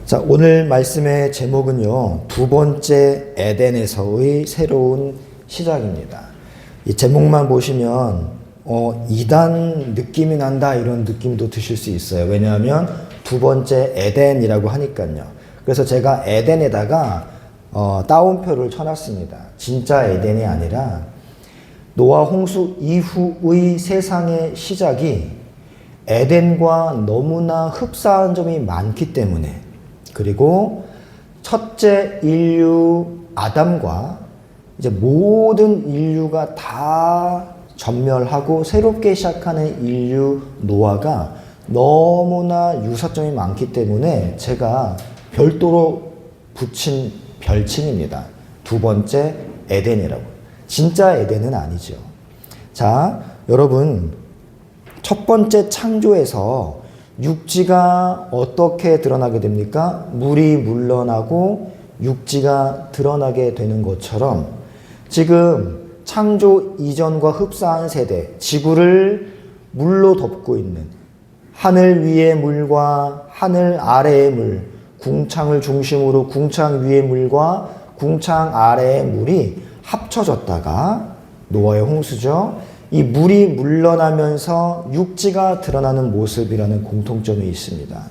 자, 오늘 말씀의 제목은요, 두 번째 에덴에서의 새로운 시작입니다. 이 제목만 보시면 이단 느낌이 난다 이런 느낌도 드실 수 있어요. 왜냐하면 두 번째 에덴이라고 하니까요. 그래서 제가 에덴에다가 따옴표를 쳐놨습니다. 진짜 에덴이 아니라 노아 홍수 이후의 세상의 시작이 에덴과 너무나 흡사한 점이 많기 때문에, 그리고 첫째 인류 아담과 이제 모든 인류가 다 전멸하고 새롭게 시작하는 인류 노아가 너무나 유사점이 많기 때문에 제가 별도로 붙인 별칭입니다. 두 번째 에덴이라고. 진짜 에덴은 아니죠. 자, 여러분, 첫 번째 창조에서 육지가 어떻게 드러나게 됩니까? 물이 물러나고 육지가 드러나게 되는 것처럼 지금 창조 이전과 흡사한 세대, 지구를 물로 덮고 있는 하늘 위의 물과 하늘 아래의 물, 궁창을 중심으로 궁창 위의 물과 궁창 아래의 물이 합쳐졌다가 노아의 홍수죠. 이 물이 물러나면서 육지가 드러나는 모습이라는 공통점이 있습니다.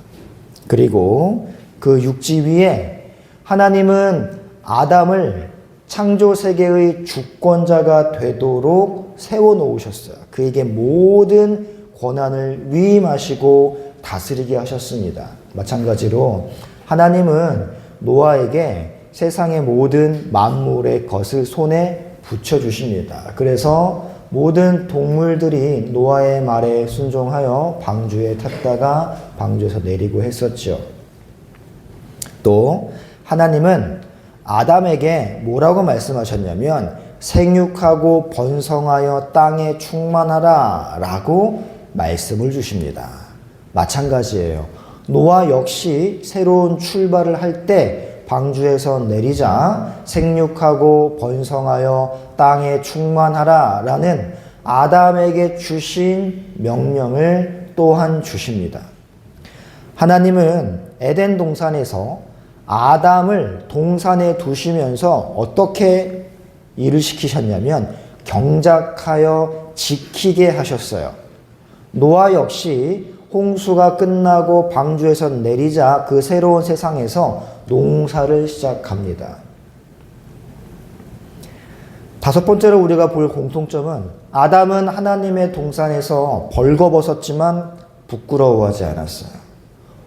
그리고 그 육지 위에 하나님은 아담을 창조 세계의 주권자가 되도록 세워놓으셨어요. 그에게 모든 권한을 위임하시고 다스리게 하셨습니다. 마찬가지로 하나님은 노아에게 세상의 모든 만물의 것을 손에 붙여주십니다. 그래서 모든 동물들이 노아의 말에 순종하여 방주에 탔다가 방주에서 내리고 했었죠. 또 하나님은 아담에게 뭐라고 말씀하셨냐면 생육하고 번성하여 땅에 충만하라 라고 말씀을 주십니다. 마찬가지예요. 노아 역시 새로운 출발을 할 때 방주에서 내리자 생육하고 번성하여 땅에 충만하라 라는 아담에게 주신 명령을 또한 주십니다. 하나님은 에덴 동산에서 아담을 동산에 두시면서 어떻게 일을 시키셨냐면 경작하여 지키게 하셨어요. 노아 역시 홍수가 끝나고 방주에서 내리자 그 새로운 세상에서 농사를 시작합니다. 다섯 번째로 우리가 볼 공통점은 아담은 하나님의 동산에서 벌거벗었지만 부끄러워하지 않았어요.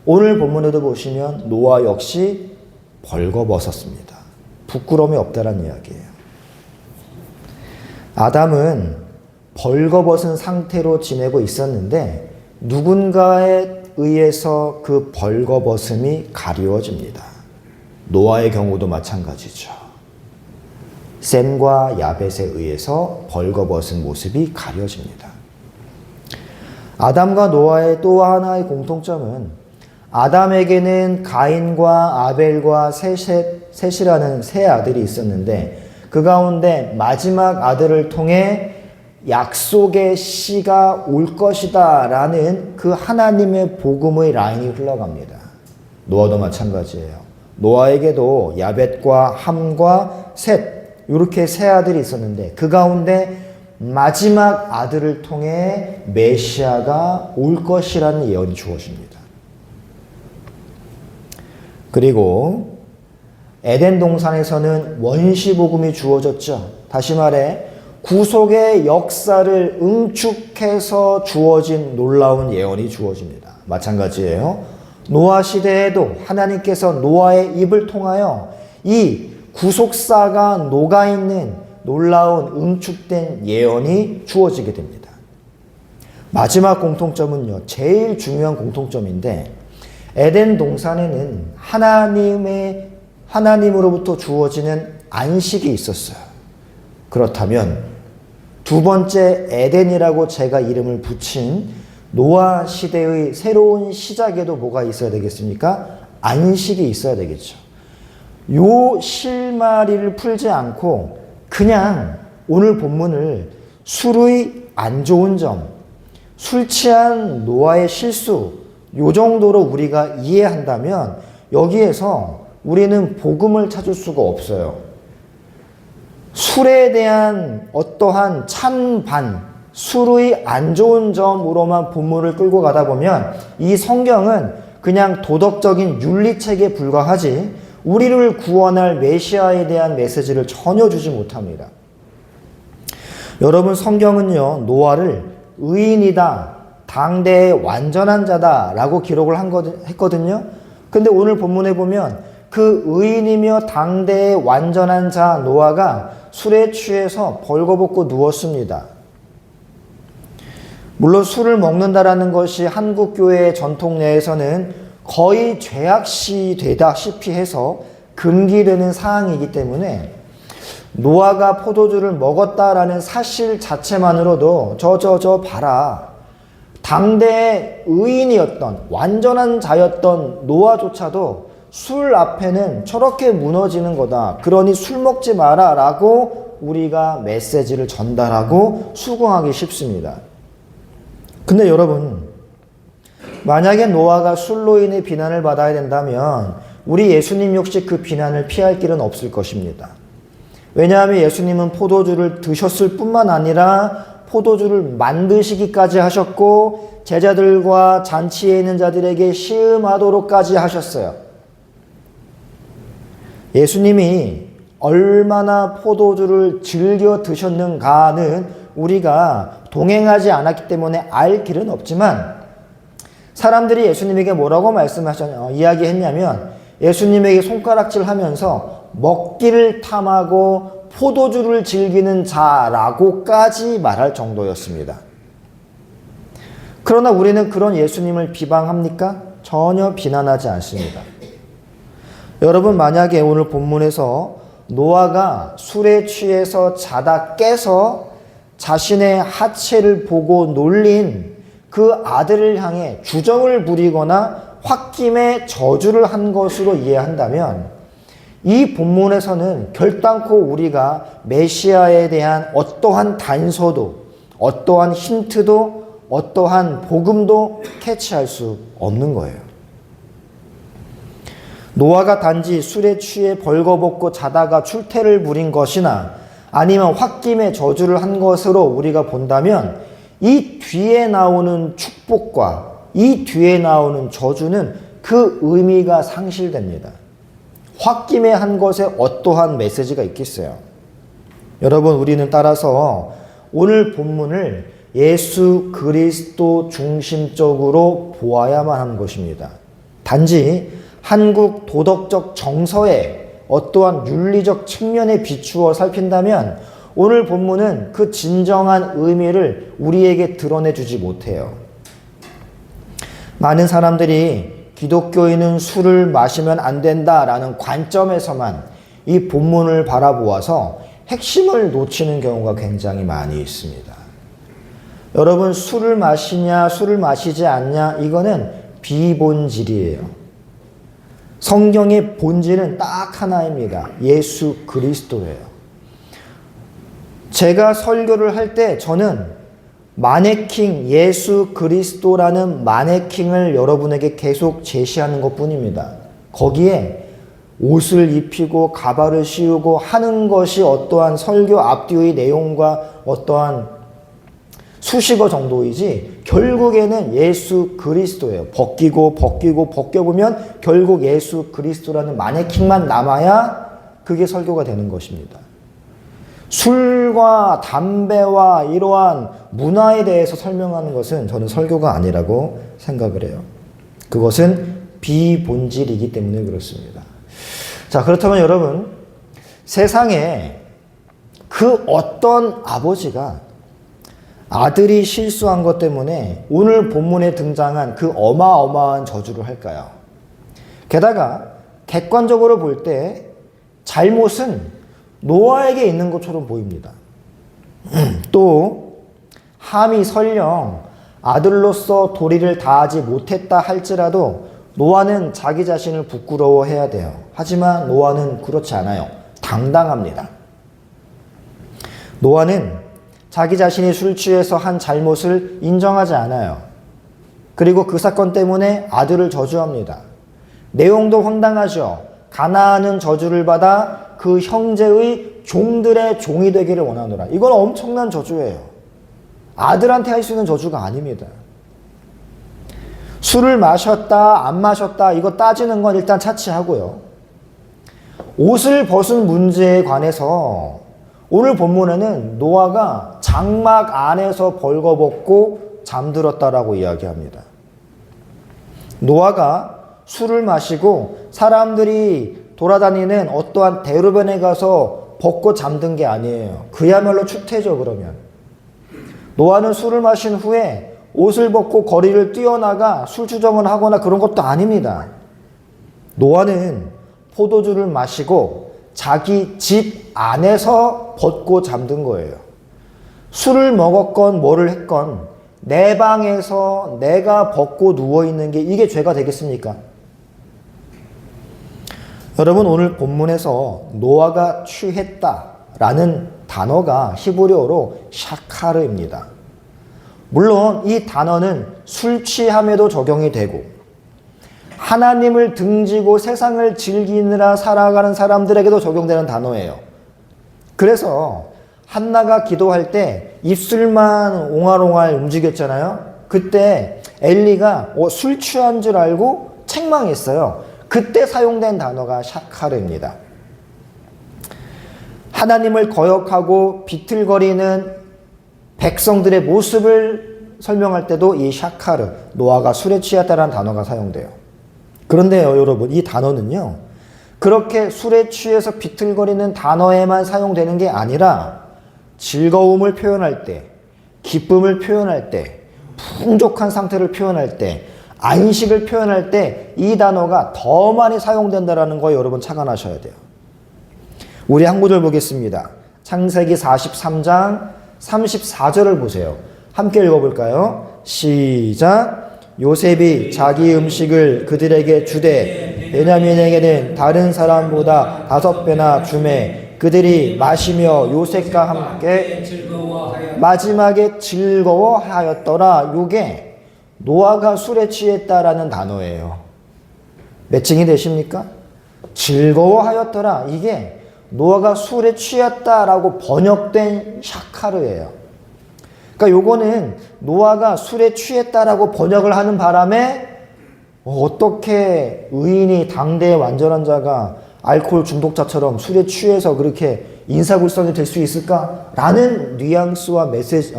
오늘 본문에도 보시면 노아 역시 벌거벗었습니다. 부끄러움이 없다는 이야기예요. 아담은 벌거벗은 상태로 지내고 있었는데 누군가에 의해서 그 벌거벗음이 가리워집니다. 노아의 경우도 마찬가지죠. 셈과 야벳에 의해서 벌거벗은 모습이 가려집니다. 아담과 노아의 또 하나의 공통점은 아담에게는 가인과 아벨과 셋이라는 세 아들이 있었는데 그 가운데 마지막 아들을 통해 약속의 씨가 올 것이다 라는 그 하나님의 복음의 라인이 흘러갑니다. 노아도 마찬가지예요. 노아에게도 야벳과 함과 셋 이렇게 세 아들이 있었는데 그 가운데 마지막 아들을 통해 메시아가 올 것이라는 예언이 주어집니다. 그리고 에덴 동산에서는 원시 복음이 주어졌죠. 다시 말해 구속의 역사를 응축해서 주어진 놀라운 예언이 주어집니다. 마찬가지예요. 노아 시대에도 하나님께서 노아의 입을 통하여 이 구속사가 녹아있는 놀라운 응축된 예언이 주어지게 됩니다. 마지막 공통점은요, 제일 중요한 공통점인데 에덴 동산에는 하나님으로부터 주어지는 안식이 있었어요. 그렇다면 두 번째 에덴이라고 제가 이름을 붙인 노아 시대의 새로운 시작에도 뭐가 있어야 되겠습니까? 안식이 있어야 되겠죠. 요 실마리를 풀지 않고 그냥 오늘 본문을 술의 안 좋은 점, 술 취한 노아의 실수, 요 정도로 우리가 이해한다면 여기에서 우리는 복음을 찾을 수가 없어요. 술에 대한 어떠한 찬반, 술의 안 좋은 점으로만 본문을 끌고 가다 보면 이 성경은 그냥 도덕적인 윤리책에 불과하지 우리를 구원할 메시아에 대한 메시지를 전혀 주지 못합니다. 여러분, 성경은요, 노아를 의인이다, 당대의 완전한 자다 라고 기록을 했거든요. 근데 오늘 본문에 보면 그 의인이며 당대의 완전한 자 노아가 술에 취해서 벌거벗고 누웠습니다. 물론 술을 먹는다라는 것이 한국 교회의 전통 내에서는 거의 죄악시 되다시피 해서 금기되는 사항이기 때문에 노아가 포도주를 먹었다라는 사실 자체만으로도 저 봐라. 당대의 의인이었던 완전한 자였던 노아조차도 술 앞에는 저렇게 무너지는 거다. 그러니 술 먹지 마라 라고 우리가 메시지를 전달하고 수긍하기 쉽습니다. 근데 여러분, 만약에 노아가 술로 인해 비난을 받아야 된다면 우리 예수님 역시 그 비난을 피할 길은 없을 것입니다. 왜냐하면 예수님은 포도주를 드셨을 뿐만 아니라 포도주를 만드시기까지 하셨고 제자들과 잔치에 있는 자들에게 시음하도록까지 하셨어요. 예수님이 얼마나 포도주를 즐겨 드셨는가는 우리가 동행하지 않았기 때문에 알 길은 없지만 사람들이 예수님에게 뭐라고 이야기했냐면 예수님에게 손가락질 하면서 먹기를 탐하고 포도주를 즐기는 자라고까지 말할 정도였습니다. 그러나 우리는 그런 예수님을 비방합니까? 전혀 비난하지 않습니다. 여러분, 만약에 오늘 본문에서 노아가 술에 취해서 자다 깨서 자신의 하체를 보고 놀린 그 아들을 향해 주정을 부리거나 홧김에 저주를 한 것으로 이해한다면 이 본문에서는 결단코 우리가 메시아에 대한 어떠한 단서도 어떠한 힌트도 어떠한 복음도 캐치할 수 없는 거예요. 노아가 단지 술에 취해 벌거벗고 자다가 출퇴를 부린 것이나 아니면 홧김에 저주를 한 것으로 우리가 본다면 이 뒤에 나오는 축복과 이 뒤에 나오는 저주는 그 의미가 상실됩니다. 홧김에 한 것에 어떠한 메시지가 있겠어요? 여러분, 우리는 따라서 오늘 본문을 예수 그리스도 중심적으로 보아야만 하는 것입니다. 단지 한국 도덕적 정서의 어떠한 윤리적 측면에 비추어 살핀다면 오늘 본문은 그 진정한 의미를 우리에게 드러내주지 못해요. 많은 사람들이 기독교인은 술을 마시면 안 된다라는 관점에서만 이 본문을 바라보아서 핵심을 놓치는 경우가 굉장히 많이 있습니다. 여러분, 술을 마시냐 술을 마시지 않냐 이거는 비본질이에요. 성경의 본질은 딱 하나입니다. 예수 그리스도예요. 제가 설교를 할 때 저는 마네킹 예수 그리스도라는 마네킹을 여러분에게 계속 제시하는 것뿐입니다. 거기에 옷을 입히고 가발을 씌우고 하는 것이 어떠한 설교 앞뒤의 내용과 어떠한 수식어 정도이지 결국에는 예수 그리스도예요. 벗겨보면 결국 예수 그리스도라는 마네킹만 남아야 그게 설교가 되는 것입니다. 술과 담배와 이러한 문화에 대해서 설명하는 것은 저는 설교가 아니라고 생각을 해요. 그것은 비본질이기 때문에 그렇습니다. 자, 그렇다면 여러분, 세상에 그 어떤 아버지가 아들이 실수한 것 때문에 오늘 본문에 등장한 그 어마어마한 저주를 할까요? 게다가 객관적으로 볼 때 잘못은 노아에게 있는 것처럼 보입니다. 또 함이 설령 아들로서 도리를 다하지 못했다 할지라도 노아는 자기 자신을 부끄러워해야 돼요. 하지만 노아는 그렇지 않아요. 당당합니다. 노아는 자기 자신이 술 취해서 한 잘못을 인정하지 않아요. 그리고 그 사건 때문에 아들을 저주합니다. 내용도 황당하죠. 가나안은 저주를 받아 그 형제의 종들의 종이 되기를 원하노라. 이건 엄청난 저주예요. 아들한테 할 수 있는 저주가 아닙니다. 술을 마셨다 안 마셨다 이거 따지는 건 일단 차치하고요. 옷을 벗은 문제에 관해서 오늘 본문에는 노아가 장막 안에서 벌거벗고 잠들었다라고 이야기합니다. 노아가 술을 마시고 사람들이 돌아다니는 어떠한 대로변에 가서 벗고 잠든 게 아니에요. 그야말로 추태죠. 그러면 노아는 술을 마신 후에 옷을 벗고 거리를 뛰어나가 술주정을 하거나 그런 것도 아닙니다. 노아는 포도주를 마시고 자기 집 안에서 벗고 잠든 거예요. 술을 먹었건 뭐를 했건 내 방에서 내가 벗고 누워있는 게 이게 죄가 되겠습니까? 여러분, 오늘 본문에서 노아가 취했다라는 단어가 히브리어로 샤카르입니다. 물론 이 단어는 술 취함에도 적용이 되고 하나님을 등지고 세상을 즐기느라 살아가는 사람들에게도 적용되는 단어예요. 그래서 한나가 기도할 때 입술만 옹알옹알 움직였잖아요. 그때 엘리가 술 취한 줄 알고 책망했어요. 그때 사용된 단어가 샤카르입니다. 하나님을 거역하고 비틀거리는 백성들의 모습을 설명할 때도 이 샤카르, 노아가 술에 취했다라는 단어가 사용돼요. 그런데요, 여러분, 이 단어는요, 그렇게 술에 취해서 비틀거리는 단어에만 사용되는 게 아니라 즐거움을 표현할 때, 기쁨을 표현할 때, 풍족한 상태를 표현할 때, 안식을 표현할 때 이 단어가 더 많이 사용된다는 거 여러분 착안하셔야 돼요. 우리 한 구절 보겠습니다. 창세기 43장 34절을 보세요. 함께 읽어볼까요? 시작. 요셉이 자기 음식을 그들에게 주되 베냐민에게는 다른 사람보다 5배나 주매 그들이 마시며 요셉과 함께 마지막에 즐거워하였더라. 요게 노아가 술에 취했다라는 단어예요. 매칭이 되십니까? 즐거워하였더라. 이게 노아가 술에 취했다라고 번역된 샤카르예요. 그러니까 요거는 노아가 술에 취했다라고 번역을 하는 바람에 어떻게 의인이 당대의 완전한 자가 알코올 중독자처럼 술에 취해서 그렇게 인사불성이 될 수 있을까? 라는 뉘앙스와 메시지,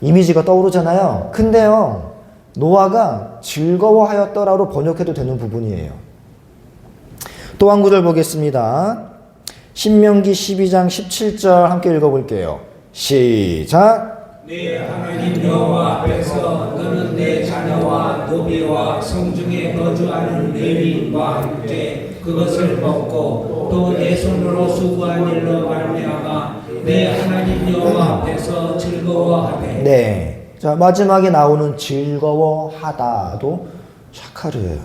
이미지가 떠오르잖아요. 근데요, 노아가 즐거워하였더라로 번역해도 되는 부분이에요. 또 한 구절 보겠습니다. 신명기 12장 17절 함께 읽어볼게요. 시작. 내 하나님 여호와 앞에서 너는 내 자녀와 노비와 성중에 거주하는 레위인과 함께 그것을 먹고 또 내 손으로 수고한 일로 말미암아 내 하나님 여호와 앞에서 즐거워하되. 네. 자, 마지막에 나오는 즐거워하다도 샤카르예요.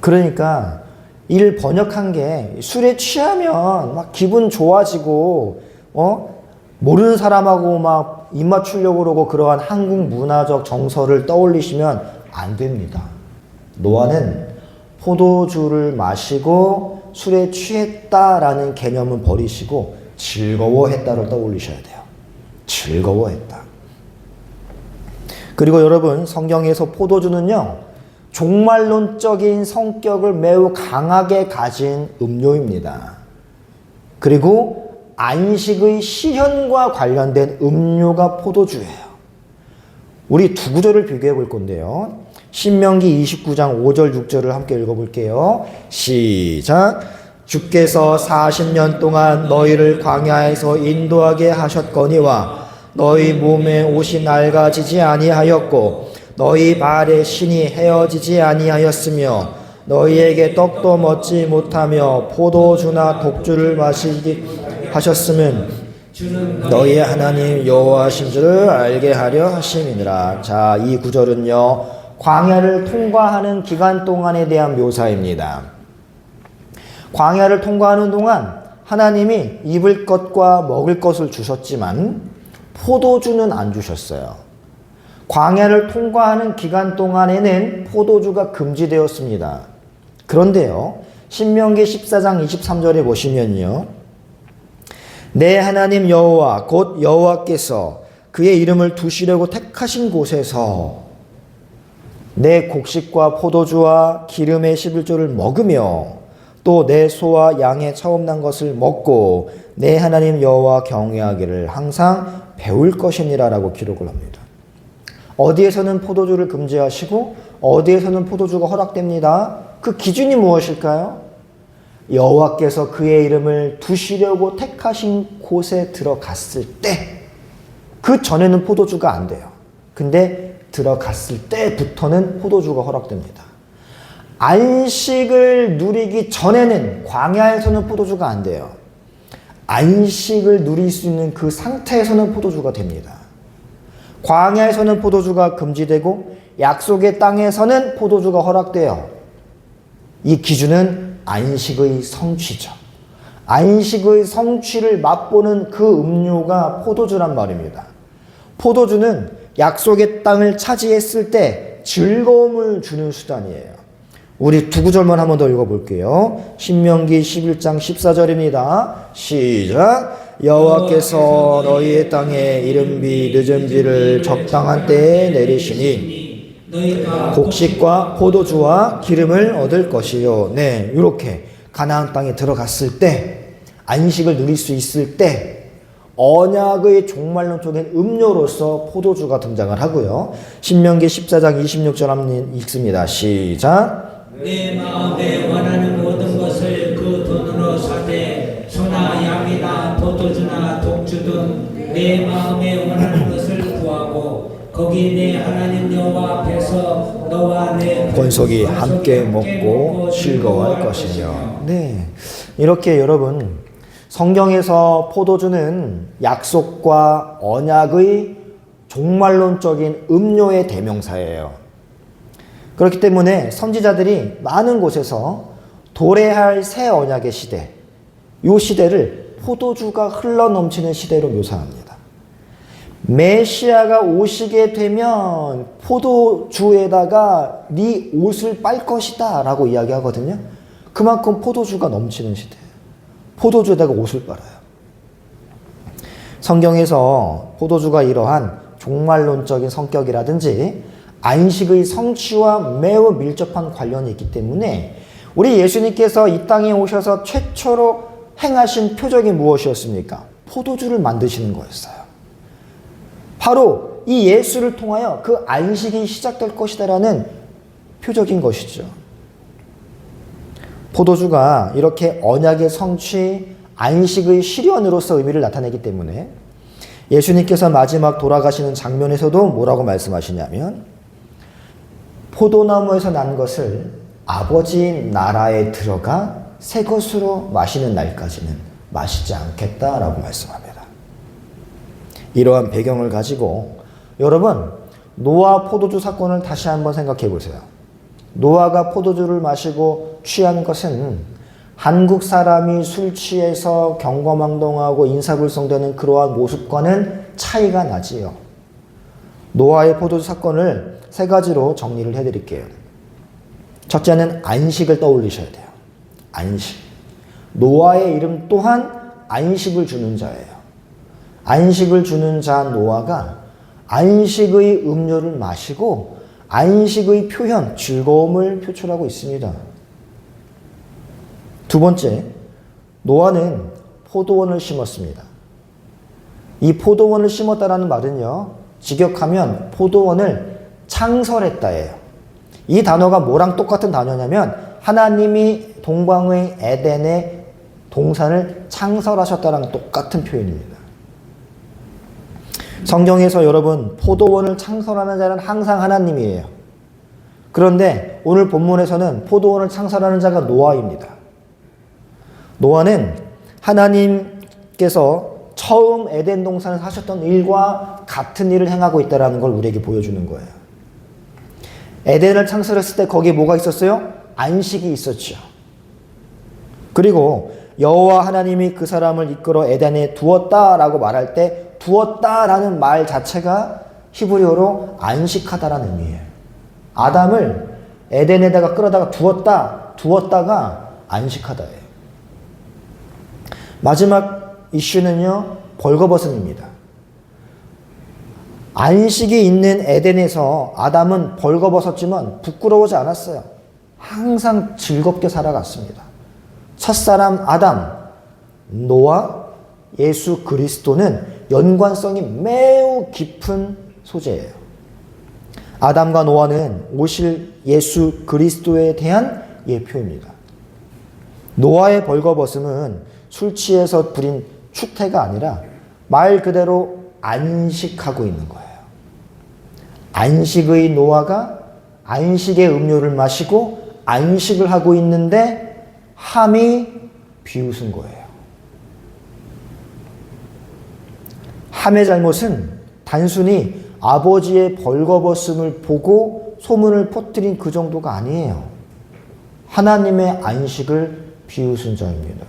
그러니까 이를 번역한 게 술에 취하면 막 기분 좋아지고 모르는 사람하고 막 입 맞추려고 그러고 그러한 한국 문화적 정서를 떠올리시면 안 됩니다. 노아는 포도주를 마시고 술에 취했다라는 개념은 버리시고 즐거워했다를 떠올리셔야 돼요. 즐거워했다. 그리고 여러분, 성경에서 포도주는요, 종말론적인 성격을 매우 강하게 가진 음료입니다. 그리고 안식의 실현과 관련된 음료가 포도주예요. 우리 두 구절을 비교해 볼 건데요. 신명기 29장 5절 6절을 함께 읽어볼게요. 시작. 주께서 40년 동안 너희를 광야에서 인도하게 하셨거니와 너희 몸에 옷이 낡아지지 아니하였고 너희 발에 신이 헤어지지 아니하였으며 너희에게 떡도 먹지 못하며 포도주나 독주를 마시기 하셨으면 너희의 하나님 여호와신 줄을 알게 하려 하심이니라. 자, 이 구절은요, 광야를 통과하는 기간 동안에 대한 묘사입니다. 광야를 통과하는 동안 하나님이 입을 것과 먹을 것을 주셨지만 포도주는 안 주셨어요. 광야를 통과하는 기간 동안에는 포도주가 금지되었습니다. 그런데요, 신명기 14장 23절에 보시면요, 내 하나님 여호와 곧 여호와께서 그의 이름을 두시려고 택하신 곳에서 내 곡식과 포도주와 기름의 11조를 먹으며 또 내 소와 양의 처음 난 것을 먹고 내 하나님 여호와 경외하기를 항상 배울 것이니라 라고 기록을 합니다. 어디에서는 포도주를 금지하시고 어디에서는 포도주가 허락됩니다. 그 기준이 무엇일까요? 여호와께서 그의 이름을 두시려고 택하신 곳에 들어갔을 때, 그 전에는 포도주가 안 돼요. 근데 들어갔을 때부터는 포도주가 허락됩니다. 안식을 누리기 전에는, 광야에서는 포도주가 안 돼요. 안식을 누릴 수 있는 그 상태에서는 포도주가 됩니다. 광야에서는 포도주가 금지되고 약속의 땅에서는 포도주가 허락돼요. 이 기준은 안식의 성취죠. 안식의 성취를 맛보는 그 음료가 포도주란 말입니다. 포도주는 약속의 땅을 차지했을 때 즐거움을 주는 수단이에요. 우리 두 구절만 한 번 더 읽어볼게요. 신명기 11장 14절입니다. 시작. 여호와께서 너희의 땅에 이른비 늦은비를 적당한 때에 내리시니 곡식과 포도주와 기름을 얻을 것이요. 네, 이렇게 가나안 땅에 들어갔을 때, 안식을 누릴 수 있을 때 언약의 종말론적인 음료로서 포도주가 등장을 하고요. 신명기 14장 26절 한번 읽습니다. 시작. 내 마음에 원하는 모든 것을 그 돈으로 사되 소나 양이나 포도주나 독주 등 내 마음에 원하는 것을 구하고 거기 내 하나님 여호와 앞에서 너와 내 권속이 함께 먹고 즐거워할 것이며. 네, 이렇게 여러분, 성경에서 포도주는 약속과 언약의 종말론적인 음료의 대명사예요. 그렇기 때문에 선지자들이 많은 곳에서 도래할 새 언약의 시대, 이 시대를 포도주가 흘러넘치는 시대로 묘사합니다. 메시아가 오시게 되면 포도주에다가 네 옷을 빨 것이다 라고 이야기하거든요. 그만큼 포도주가 넘치는 시대예요. 포도주에다가 옷을 빨아요. 성경에서 포도주가 이러한 종말론적인 성격이라든지 안식의 성취와 매우 밀접한 관련이 있기 때문에 우리 예수님께서 이 땅에 오셔서 최초로 행하신 표적이 무엇이었습니까? 포도주를 만드시는 거였어요. 바로 이 예수를 통하여 그 안식이 시작될 것이다라는 표적인 것이죠. 포도주가 이렇게 언약의 성취, 안식의 실현으로서 의미를 나타내기 때문에 예수님께서 마지막 돌아가시는 장면에서도 뭐라고 말씀하시냐면 포도나무에서 난 것을 아버지 나라에 들어가 새 것으로 마시는 날까지는 마시지 않겠다라고 말씀합니다. 이러한 배경을 가지고 여러분, 노아 포도주 사건을 다시 한번 생각해 보세요. 노아가 포도주를 마시고 취한 것은 한국 사람이 술 취해서 경거망동하고 인사불성되는 그러한 모습과는 차이가 나지요. 노아의 포도주 사건을 세 가지로 정리를 해드릴게요. 첫째는 안식을 떠올리셔야 돼요. 안식. 노아의 이름 또한 안식을 주는 자예요. 안식을 주는 자 노아가 안식의 음료를 마시고 안식의 표현, 즐거움을 표출하고 있습니다. 두 번째, 노아는 포도원을 심었습니다. 이 포도원을 심었다라는 말은요, 직역하면 포도원을 창설했다예요. 이 단어가 뭐랑 똑같은 단어냐면 하나님이 동방의 에덴의 동산을 창설하셨다랑 똑같은 표현입니다. 성경에서 여러분, 포도원을 창설하는 자는 항상 하나님이에요. 그런데 오늘 본문에서는 포도원을 창설하는 자가 노아입니다. 노아는 하나님께서 처음 에덴 동산을 하셨던 일과 같은 일을 행하고 있다는 걸 우리에게 보여주는 거예요. 에덴을 창설했을 때 거기에 뭐가 있었어요? 안식이 있었죠. 그리고 여호와 하나님이 그 사람을 이끌어 에덴에 두었다라고 말할 때 두었다라는 말 자체가 히브리어로 안식하다라는 의미예요. 아담을 에덴에다가 끌어다가 두었다, 두었다가 안식하다예요. 마지막 이슈는요, 벌거벗음입니다. 안식이 있는 에덴에서 아담은 벌거벗었지만 부끄러워하지 않았어요. 항상 즐겁게 살아갔습니다. 첫사람 아담, 노아, 예수 그리스도는 연관성이 매우 깊은 소재예요. 아담과 노아는 오실 예수 그리스도에 대한 예표입니다. 노아의 벌거벗음은 술 취해서 부린 추태가 아니라 말 그대로 안식하고 있는 거예요. 안식의 노아가 안식의 음료를 마시고 안식을 하고 있는데 함이 비웃은 거예요. 함의 잘못은 단순히 아버지의 벌거벗음을 보고 소문을 퍼뜨린 그 정도가 아니에요. 하나님의 안식을 비웃은 자입니다.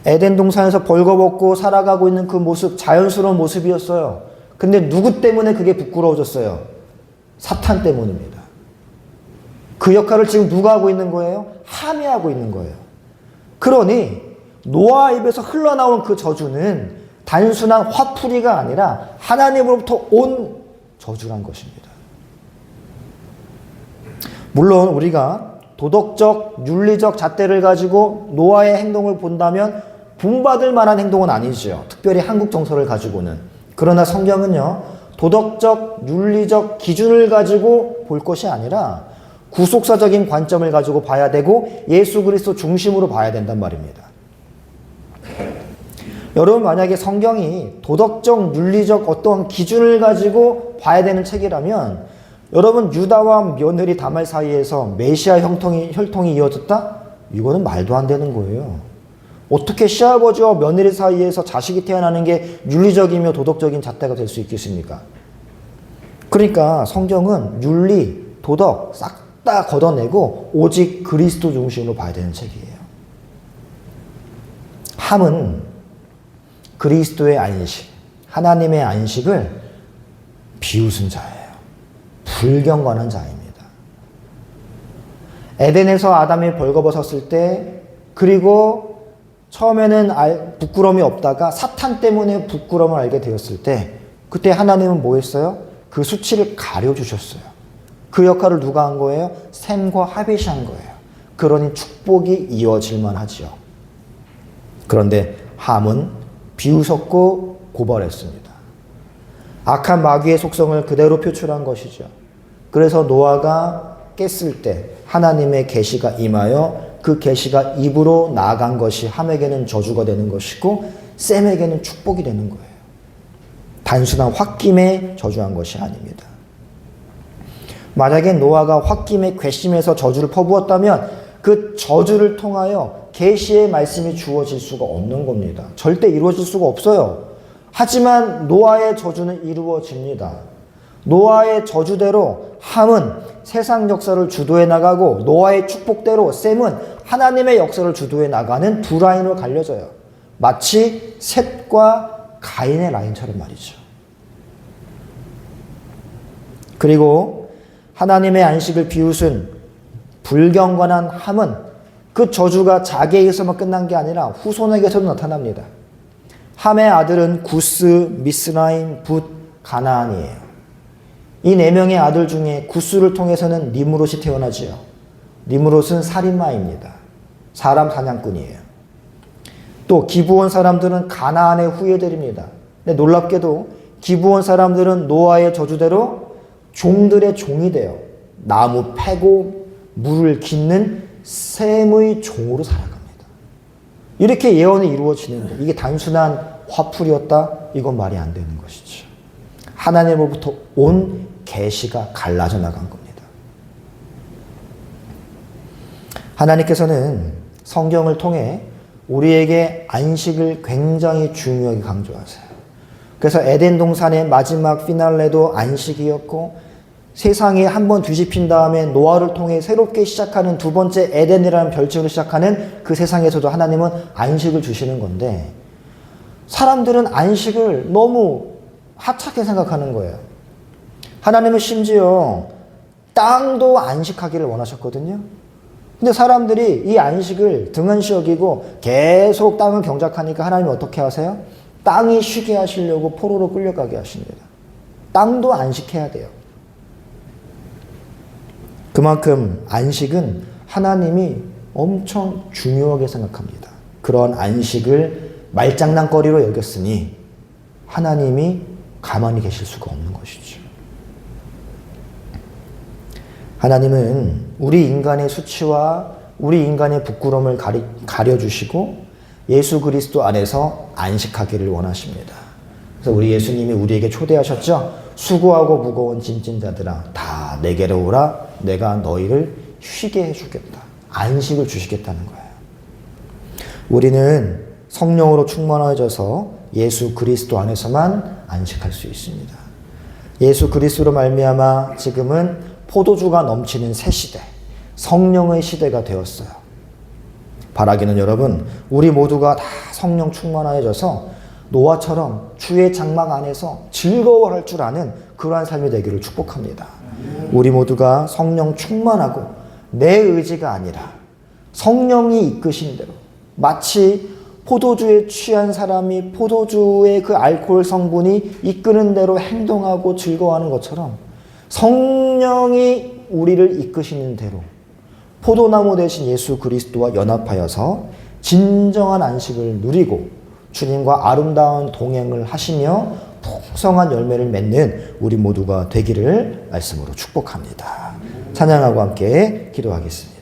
에덴 동산에서 벌거벗고 살아가고 있는 그 모습, 자연스러운 모습이었어요. 근데 누구 때문에 그게 부끄러워졌어요? 사탄 때문입니다. 그 역할을 지금 누가 하고 있는 거예요? 함이 하고 있는 거예요. 그러니 노아 입에서 흘러나온 그 저주는 단순한 화풀이가 아니라 하나님으로부터 온 저주란 것입니다. 물론 우리가 도덕적, 윤리적 잣대를 가지고 노아의 행동을 본다면 본받을 만한 행동은 아니죠. 특별히 한국 정서를 가지고는. 그러나 성경은요, 도덕적, 윤리적 기준을 가지고 볼 것이 아니라 구속사적인 관점을 가지고 봐야 되고 예수 그리스도 중심으로 봐야 된단 말입니다. 여러분, 만약에 성경이 도덕적, 윤리적 어떠한 기준을 가지고 봐야 되는 책이라면 여러분, 유다와 며느리 다말 사이에서 메시아 혈통이 이어졌다? 이거는 말도 안 되는 거예요. 어떻게 시아버지와 며느리 사이에서 자식이 태어나는 게 윤리적이며 도덕적인 잣대가 될 수 있겠습니까? 그러니까 성경은 윤리, 도덕 싹 다 걷어내고 오직 그리스도 중심으로 봐야 되는 책이에요. 함은 그리스도의 안식, 하나님의 안식을 비웃은 자예요. 불경건한 자입니다. 에덴에서 아담이 벌거벗었을 때, 그리고 처음에는 부끄러움이 없다가 사탄 때문에 부끄러움을 알게 되었을 때, 그때 하나님은 뭐 했어요? 그 수치를 가려주셨어요. 그 역할을 누가 한 거예요? 셈과 하벳이 한 거예요. 그러니 축복이 이어질만 하지요. 그런데 함은 비웃었고 고발했습니다. 악한 마귀의 속성을 그대로 표출한 것이죠. 그래서 노아가 깼을 때 하나님의 계시가 임하여 그 계시가 입으로 나아간 것이 함에게는 저주가 되는 것이고 셈에게는 축복이 되는 거예요. 단순한 홧김에 저주한 것이 아닙니다. 만약에 노아가 홧김에 괘씸해서 저주를 퍼부었다면 그 저주를 통하여 계시의 말씀이 주어질 수가 없는 겁니다. 절대 이루어질 수가 없어요. 하지만 노아의 저주는 이루어집니다. 노아의 저주대로 함은 세상 역사를 주도해 나가고 노아의 축복대로 셈은 하나님의 역사를 주도해 나가는 두 라인으로 갈려져요. 마치 셋과 가인의 라인처럼 말이죠. 그리고 하나님의 안식을 비웃은 불경건한 함은 그 저주가 자기에게서만 끝난 게 아니라 후손에게서도 나타납니다. 함의 아들은 구스, 미스라임, 붓, 가나안이에요. 이 네 명의 아들 중에 구스를 통해서는 니므롯이 태어나지요. 니므롯은 살인마입니다. 사람 사냥꾼이에요. 또 기브온 사람들은 가나안의 후예들입니다. 근데 놀랍게도 기브온 사람들은 노아의 저주대로 종들의 종이 되어 나무 패고 물을 깃는 셈의 종으로 살아갑니다. 이렇게 예언이 이루어지는데 이게 단순한 화풀이였다? 이건 말이 안 되는 것이죠. 하나님으로부터 온 계시가 갈라져 나간 겁니다. 하나님께서는 성경을 통해 우리에게 안식을 굉장히 중요하게 강조하세요. 그래서 에덴 동산의 마지막 피날레도 안식이었고 세상이 한번 뒤집힌 다음에 노아를 통해 새롭게 시작하는 두 번째 에덴이라는 별칭으로 시작하는 그 세상에서도 하나님은 안식을 주시는 건데 사람들은 안식을 너무 하찮게 생각하는 거예요. 하나님은 심지어 땅도 안식하기를 원하셨거든요. 근데 사람들이 이 안식을 등한시 여기고 계속 땅을 경작하니까 하나님이 어떻게 하세요? 땅이 쉬게 하시려고 포로로 끌려가게 하십니다. 땅도 안식해야 돼요. 그만큼 안식은 하나님이 엄청 중요하게 생각합니다. 그런 안식을 말장난거리로 여겼으니 하나님이 가만히 계실 수가 없는 것이죠. 하나님은 우리 인간의 수치와 우리 인간의 부끄러움을 가려주시고 예수 그리스도 안에서 안식하기를 원하십니다. 그래서 우리 예수님이 우리에게 초대하셨죠. 수고하고 무거운 짐진 자들아 다 내게로 오라. 내가 너희를 쉬게 해주겠다. 안식을 주시겠다는 거예요. 우리는 성령으로 충만해져서 예수 그리스도 안에서만 안식할 수 있습니다. 예수 그리스도로 말미암아 지금은 포도주가 넘치는 새 시대, 성령의 시대가 되었어요. 바라기는 여러분, 우리 모두가 다 성령 충만해져서 노아처럼 주의 장막 안에서 즐거워할 줄 아는 그러한 삶이 되기를 축복합니다. 우리 모두가 성령 충만하고 내 의지가 아니라 성령이 이끄신 대로 마치 포도주에 취한 사람이 포도주의 그 알코올 성분이 이끄는 대로 행동하고 즐거워하는 것처럼 성령이 우리를 이끄시는 대로 포도나무 대신 예수 그리스도와 연합하여서 진정한 안식을 누리고 주님과 아름다운 동행을 하시며 풍성한 열매를 맺는 우리 모두가 되기를 말씀으로 축복합니다. 찬양하고 함께 기도하겠습니다.